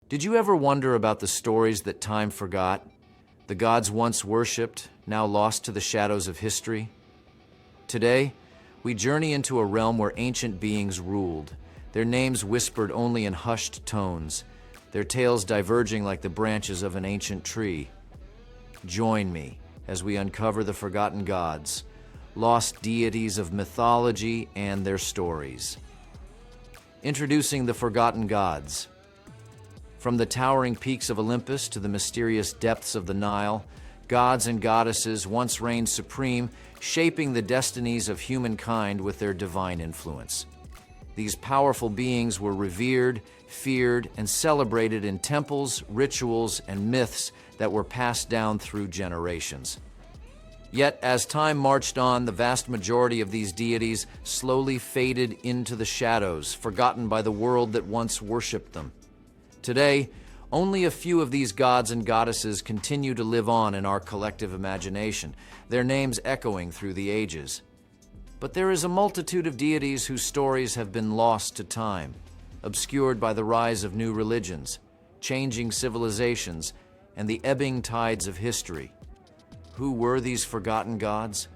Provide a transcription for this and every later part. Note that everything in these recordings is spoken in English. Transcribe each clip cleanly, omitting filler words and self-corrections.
Did you ever wonder about the stories that time forgot? The gods once worshipped, now lost to the shadows of history? Today, we journey into a realm where ancient beings ruled, their names whispered only in hushed tones, their tales diverging like the branches of an ancient tree. Join me as we uncover the forgotten gods, lost deities of mythology and their stories. Introducing the forgotten gods. From the towering peaks of Olympus to the mysterious depths of the Nile, gods and goddesses once reigned supreme, shaping the destinies of humankind with their divine influence. These powerful beings were revered, feared, and celebrated in temples, rituals, and myths that were passed down through generations. Yet, as time marched on, the vast majority of these deities slowly faded into the shadows, forgotten by the world that once worshipped them. Today, only a few of these gods and goddesses continue to live on in our collective imagination, their names echoing through the ages. But there is a multitude of deities whose stories have been lost to time, obscured by the rise of new religions, changing civilizations, and the ebbing tides of history. Who were these forgotten gods?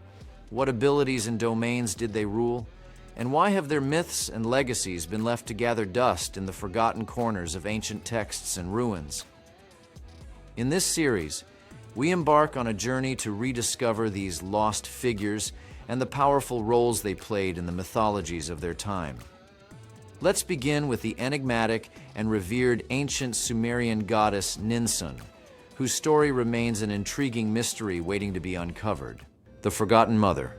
What abilities and domains did they rule? And why have their myths and legacies been left to gather dust in the forgotten corners of ancient texts and ruins? In this series, we embark on a journey to rediscover these lost figures and the powerful roles they played in the mythologies of their time. Let's begin with the enigmatic and revered ancient Sumerian goddess Ninsun, whose story remains an intriguing mystery waiting to be uncovered. The Forgotten Mother.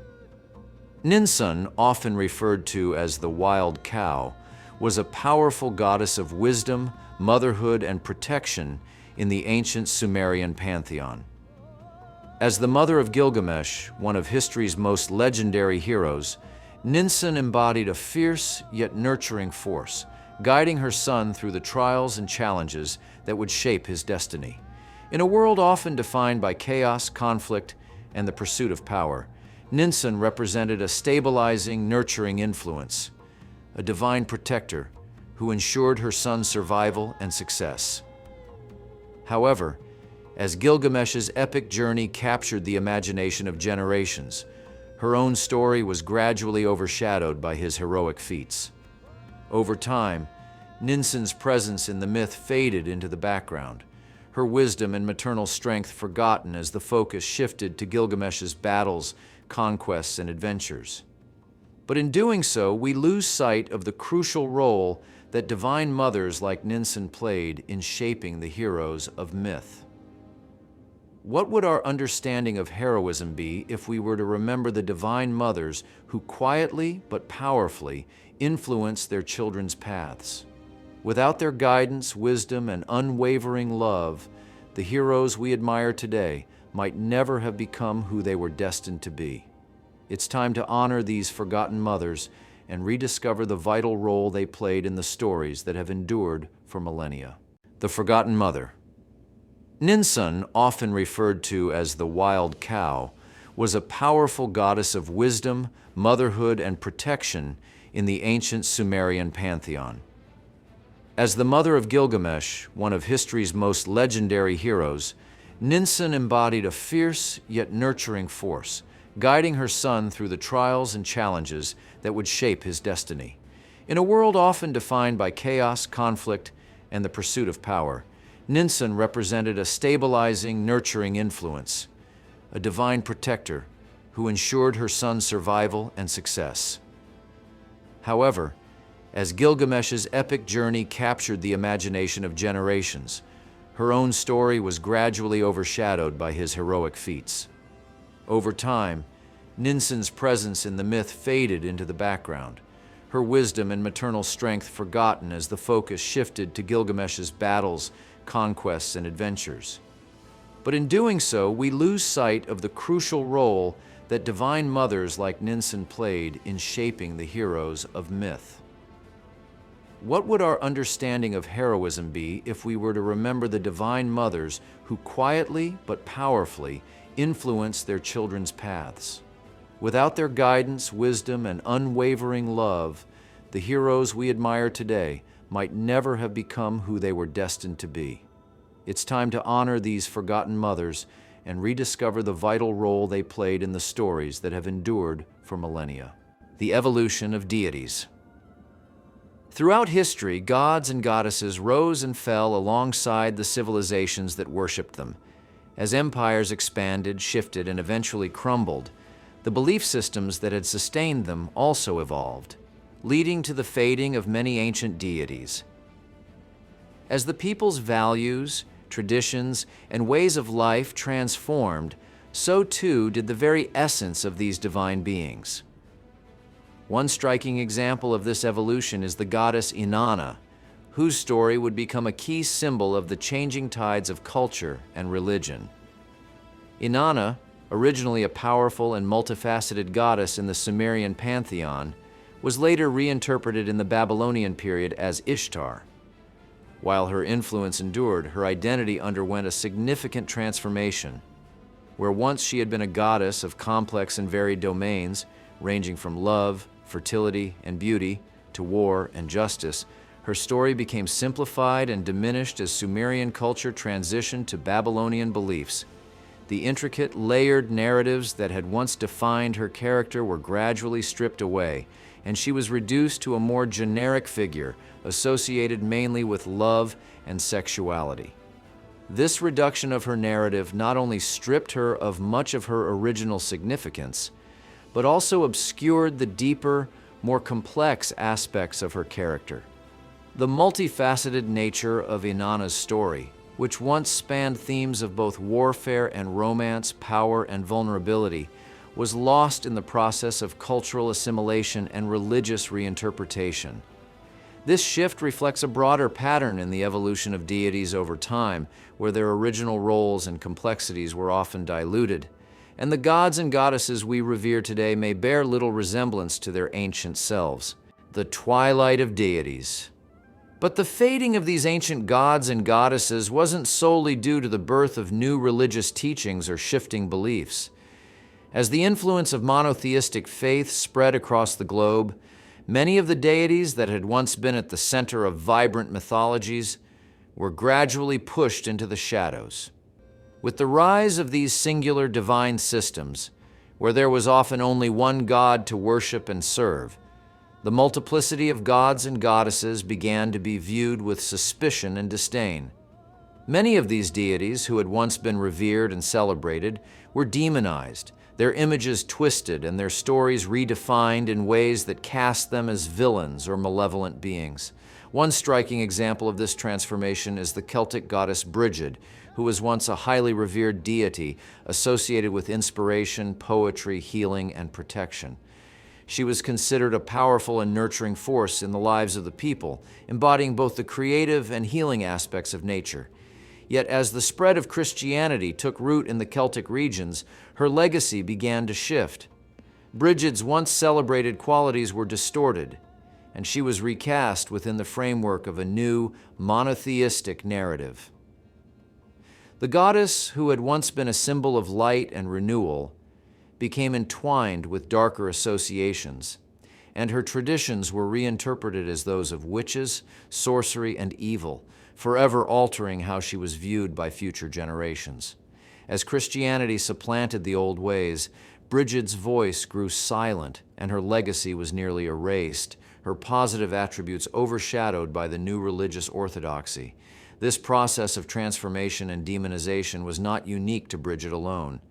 Ninsun, often referred to as the Wild Cow, was a powerful goddess of wisdom, motherhood, and protection in the ancient Sumerian pantheon. As the mother of Gilgamesh, one of history's most legendary heroes, Ninsun embodied a fierce yet nurturing force, guiding her son through the trials and challenges that would shape his destiny. In a world often defined by chaos, conflict, and the pursuit of power, Ninsun represented a stabilizing, nurturing influence, a divine protector who ensured her son's survival and success. However, as Gilgamesh's epic journey captured the imagination of generations, her own story was gradually overshadowed by his heroic feats. Over time, Ninsun's presence in the myth faded into the background, her wisdom and maternal strength forgotten as the focus shifted to Gilgamesh's battles, conquests, and adventures. But in doing so, we lose sight of the crucial role that divine mothers like Ninsun played in shaping the heroes of myth. What would our understanding of heroism be if we were to remember the divine mothers who quietly but powerfully influenced their children's paths? Without their guidance, wisdom, and unwavering love, the heroes we admire today might never have become who they were destined to be. It's time to honor these forgotten mothers and rediscover the vital role they played in the stories that have endured for millennia. The Forgotten Mother. Ninsun, often referred to as the Wild Cow, was a powerful goddess of wisdom, motherhood, and protection in the ancient Sumerian pantheon. As the mother of Gilgamesh, one of history's most legendary heroes, Ninsun embodied a fierce yet nurturing force, guiding her son through the trials and challenges that would shape his destiny. In a world often defined by chaos, conflict, and the pursuit of power, Ninsun represented a stabilizing, nurturing influence, a divine protector who ensured her son's survival and success. However, as Gilgamesh's epic journey captured the imagination of generations, her own story was gradually overshadowed by his heroic feats. Over time, Ninsun's presence in the myth faded into the background, her wisdom and maternal strength forgotten as the focus shifted to Gilgamesh's battles, conquests, and adventures. But in doing so, we lose sight of the crucial role that divine mothers like Ninsun played in shaping the heroes of myth. What would our understanding of heroism be if we were to remember the divine mothers who quietly but powerfully influenced their children's paths? Without their guidance, wisdom, and unwavering love, the heroes we admire today might never have become who they were destined to be. It's time to honor these forgotten mothers and rediscover the vital role they played in the stories that have endured for millennia. The evolution of deities. Throughout history, gods and goddesses rose and fell alongside the civilizations that worshipped them. As empires expanded, shifted, and eventually crumbled, the belief systems that had sustained them also evolved, leading to the fading of many ancient deities. As the people's values, traditions, and ways of life transformed, so too did the very essence of these divine beings. One striking example of this evolution is the goddess Inanna, whose story would become a key symbol of the changing tides of culture and religion. Inanna, originally a powerful and multifaceted goddess in the Sumerian pantheon, was later reinterpreted in the Babylonian period as Ishtar. While her influence endured, her identity underwent a significant transformation. Where once she had been a goddess of complex and varied domains, ranging from love, fertility, and beauty, to war and justice, her story became simplified and diminished as Sumerian culture transitioned to Babylonian beliefs. The intricate, layered narratives that had once defined her character were gradually stripped away, and she was reduced to a more generic figure, associated mainly with love and sexuality. This reduction of her narrative not only stripped her of much of her original significance, but also obscured the deeper, more complex aspects of her character. The multifaceted nature of Inanna's story, which once spanned themes of both warfare and romance, power and vulnerability, was lost in the process of cultural assimilation and religious reinterpretation. This shift reflects a broader pattern in the evolution of deities over time, where their original roles and complexities were often diluted, and the gods and goddesses we revere today may bear little resemblance to their ancient selves. The twilight of deities. But the fading of these ancient gods and goddesses wasn't solely due to the birth of new religious teachings or shifting beliefs. As the influence of monotheistic faith spread across the globe, many of the deities that had once been at the center of vibrant mythologies were gradually pushed into the shadows. With the rise of these singular divine systems, where there was often only one god to worship and serve, the multiplicity of gods and goddesses began to be viewed with suspicion and disdain. Many of these deities, who had once been revered and celebrated, were demonized, their images twisted, and their stories redefined in ways that cast them as villains or malevolent beings. One striking example of this transformation is the Celtic goddess Brigid, who was once a highly revered deity associated with inspiration, poetry, healing, and protection. She was considered a powerful and nurturing force in the lives of the people, embodying both the creative and healing aspects of nature. Yet as the spread of Christianity took root in the Celtic regions, her legacy began to shift. Brigid's once celebrated qualities were distorted, and she was recast within the framework of a new, monotheistic narrative. The goddess, who had once been a symbol of light and renewal, became entwined with darker associations, and her traditions were reinterpreted as those of witches, sorcery, and evil, forever altering how she was viewed by future generations. As Christianity supplanted the old ways, Brigid's voice grew silent, and her legacy was nearly erased, her positive attributes overshadowed by the new religious orthodoxy. This process of transformation and demonization was not unique to Brigid alone.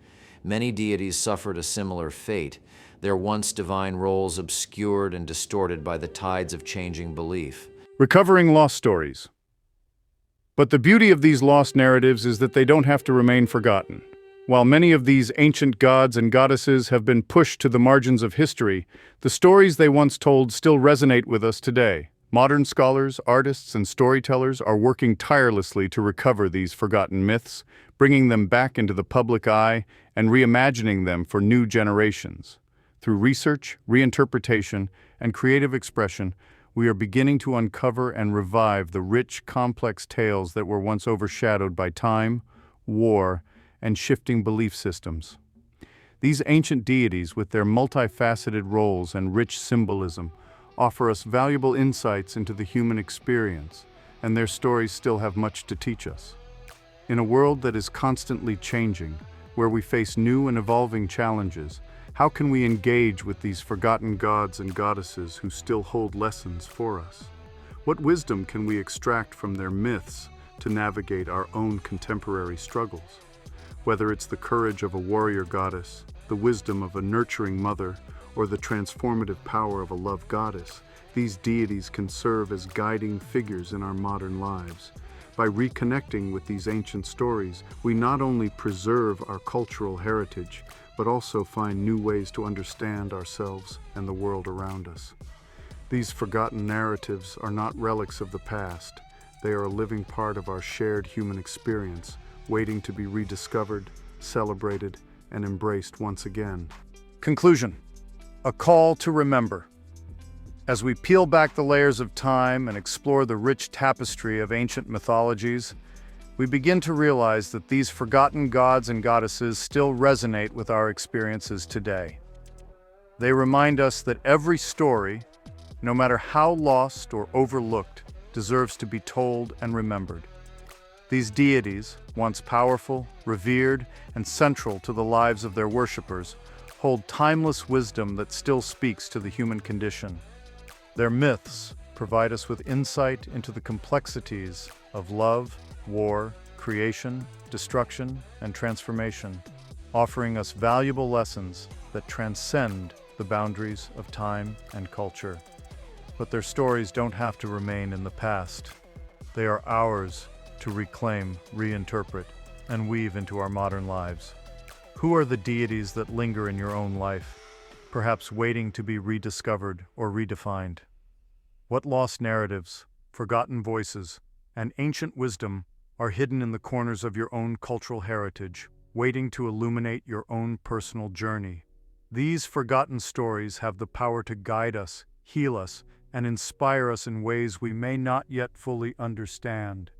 Many deities suffered a similar fate, their once divine roles obscured and distorted by the tides of changing belief. Recovering lost stories. But the beauty of these lost narratives is that they don't have to remain forgotten. While many of these ancient gods and goddesses have been pushed to the margins of history, the stories they once told still resonate with us today. Modern scholars, artists, and storytellers are working tirelessly to recover these forgotten myths, bringing them back into the public eye and reimagining them for new generations. Through research, reinterpretation, and creative expression, we are beginning to uncover and revive the rich, complex tales that were once overshadowed by time, war, and shifting belief systems. These ancient deities, with their multifaceted roles and rich symbolism, offer us valuable insights into the human experience, and their stories still have much to teach us. In a world that is constantly changing, where we face new and evolving challenges, how can we engage with these forgotten gods and goddesses who still hold lessons for us? What wisdom can we extract from their myths to navigate our own contemporary struggles? Whether it's the courage of a warrior goddess, the wisdom of a nurturing mother, or the transformative power of a love goddess, these deities can serve as guiding figures in our modern lives. By reconnecting with these ancient stories, we not only preserve our cultural heritage, but also find new ways to understand ourselves and the world around us. These forgotten narratives are not relics of the past. They are a living part of our shared human experience, waiting to be rediscovered, celebrated, and embraced once again. Conclusion: a call to remember. As we peel back the layers of time and explore the rich tapestry of ancient mythologies, we begin to realize that these forgotten gods and goddesses still resonate with our experiences today. They remind us that every story, no matter how lost or overlooked, deserves to be told and remembered. These deities, once powerful, revered, and central to the lives of their worshippers, hold timeless wisdom that still speaks to the human condition. Their myths provide us with insight into the complexities of love, war, creation, destruction, and transformation, offering us valuable lessons that transcend the boundaries of time and culture. But their stories don't have to remain in the past. They are ours to reclaim, reinterpret, and weave into our modern lives. Who are the deities that linger in your own life, perhaps waiting to be rediscovered or redefined? What lost narratives, forgotten voices, and ancient wisdom are hidden in the corners of your own cultural heritage, waiting to illuminate your own personal journey? These forgotten stories have the power to guide us, heal us, and inspire us in ways we may not yet fully understand.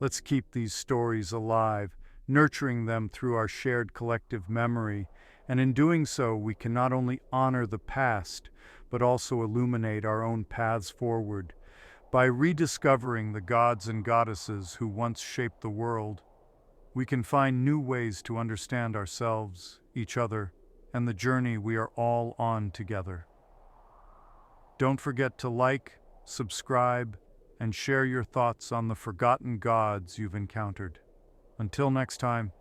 Let's keep these stories alive, nurturing them through our shared collective memory, and in doing so, we can not only honor the past, but also illuminate our own paths forward. By rediscovering the gods and goddesses who once shaped the world, we can find new ways to understand ourselves, each other, and the journey we are all on together. Don't forget to like, subscribe, and share your thoughts on the forgotten gods you've encountered. Until next time.